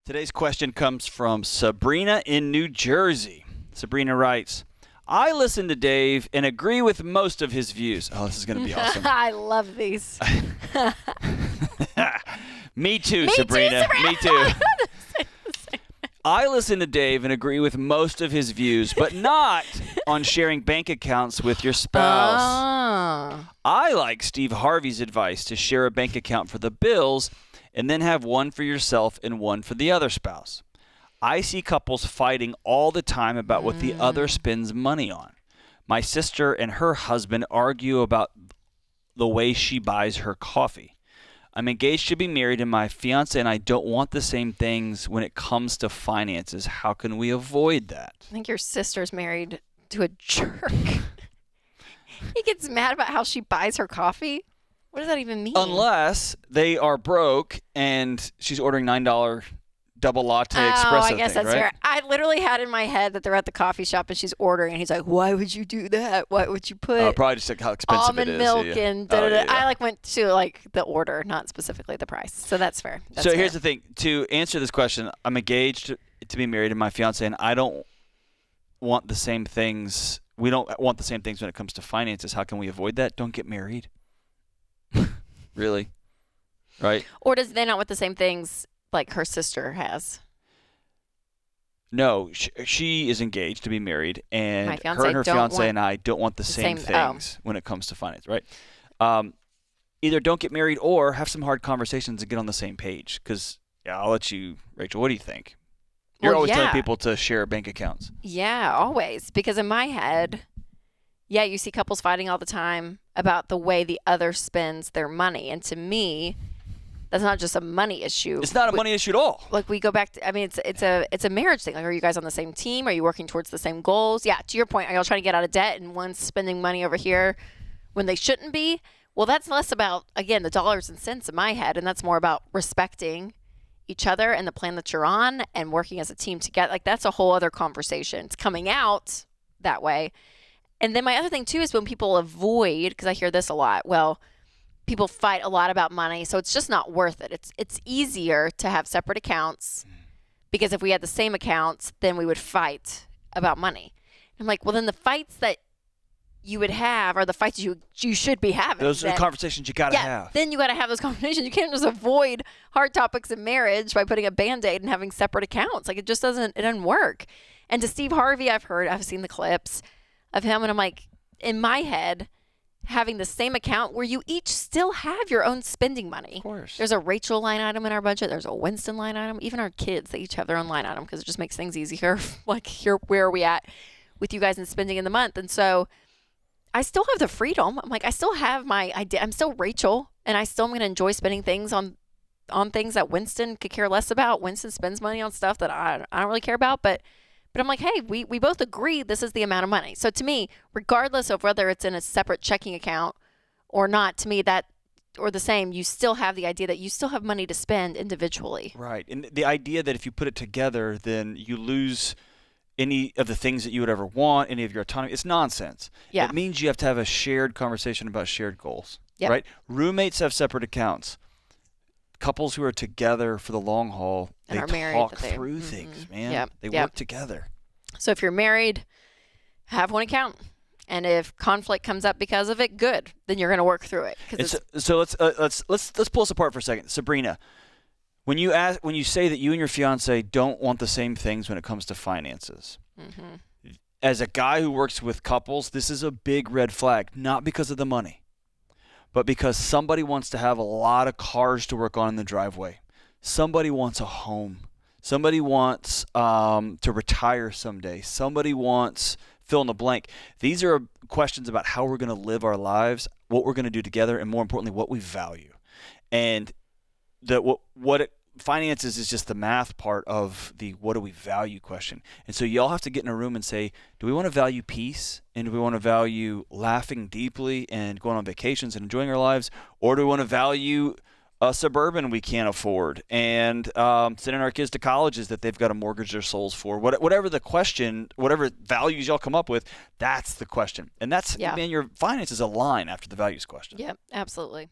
Today's question comes from Sabrina in New Jersey. Sabrina writes, I listen to Dave and agree with most of his views. Oh, this is going to be awesome. I love these. Me too, Sabrina. Me too. I listen to Dave and agree with most of his views, but not on sharing bank accounts with your spouse. I like Steve Harvey's advice to share a bank account for the bills and then have one for yourself and one for the other spouse. I see couples fighting all the time about what the other spends money on. My sister and her husband argue about the way she buys her coffee. I'm engaged to be married, and my fiance and I don't want the same things when it comes to finances. How can we avoid that? I think your sister's married to a jerk. He gets mad about how she buys her coffee. What does that even mean? Unless they are broke and she's ordering $9 double latte espresso I guess thing, that's right? fair. I literally had in my head that they're at the coffee shop and she's ordering, and he's like, "Why would you do that? Why would you put Probably just like how expensive almond it is. milk and da da da?" Yeah. I went to the order, not specifically the price. So that's fair. That's So fair. here's the thing. To answer this question, I'm engaged to be married, and my fiance and I don't want the same things. We don't want the same things when it comes to finances. How can we avoid that? Don't get married. Really? Right? Or does they not want the same things like her sister has? No, she is engaged to be married, and My fiancé her and her don't fiance want and I don't want the same same- things when it comes to finance, right? Either don't get married or have some hard conversations and get on the same page. Because, I'll let you, Rachel, what do you think? You're Well, always telling yeah. people to share bank accounts. Yeah, always. Because in my head, you see couples fighting all the time about the way the other spends their money. And to me, that's not just a money issue. It's not a money issue at all. Like we go back to, I mean, it's a marriage thing. Like, are you guys on the same team? Are you working towards the same goals? Yeah, to your point, are y'all trying to get out of debt and one's spending money over here when they shouldn't be? Well, that's less about, again, the dollars and cents in my head, and that's more about respecting each other and the plan that you're on and working as a team together. Like, that's a whole other conversation. It's coming out that way. And then my other thing, too, is when people avoid, because I hear this a lot, well, people fight a lot about money, so it's just not worth it. It's easier to have separate accounts, because if we had the same accounts, then we would fight about money. I'm like, well, then the fights that you would have are the fights you should be having. Those are the conversations you got to have. Then you got to have those conversations. You can't just avoid hard topics in marriage by putting a Band-Aid and having separate accounts. Like, it doesn't work. And to Steve Harvey, I've seen the clips of him, and I'm like, in my head, having the same account where you each still have your own spending money. Of course. There's a Rachel line item in our budget. There's a Winston line item. Even our kids, they each have their own line item because it just makes things easier. Like, where are we at with you guys in spending in the month? And so I still have the freedom. I'm like, I still have my idea. I'm still Rachel, and I still am going to enjoy spending things on things that Winston could care less about. Winston spends money on stuff that I don't really care about, but I'm like, hey, we both agree this is the amount of money. So to me, regardless of whether it's in a separate checking account or not, to me that, or the same, you still have the idea that you still have money to spend individually. Right. And the idea that if you put it together, then you lose any of the things that you would ever want, any of your autonomy, it's nonsense. Yeah. It means you have to have a shared conversation about shared goals. Yep. Right? Roommates have separate accounts. Couples who are together for the long haul, And they are married, talk but they- through things, man. Yep. They Yep. work together. So if you're married, have one account. And if conflict comes up because of it, good. Then you're going to work through it. And so let's pull this apart for a second. Sabrina, when you say that you and your fiance don't want the same things when it comes to finances, as a guy who works with couples, this is a big red flag. Not because of the money, but because somebody wants to have a lot of cars to work on in the driveway. Somebody wants a home. Somebody wants to retire someday. Somebody wants fill in the blank. These are questions about how we're going to live our lives, what we're going to do together, and more importantly, what we value. And finances is just the math part of the what do we value question. And so you all have to get in a room and say, do we want to value peace? And do we want to value laughing deeply and going on vacations and enjoying our lives? Or do we want to value a suburban we can't afford and sending our kids to colleges that they've got to mortgage their souls for? Whatever the question, whatever values y'all come up with, that's the question. And that's, man, your finances align after the values question. Yep, absolutely.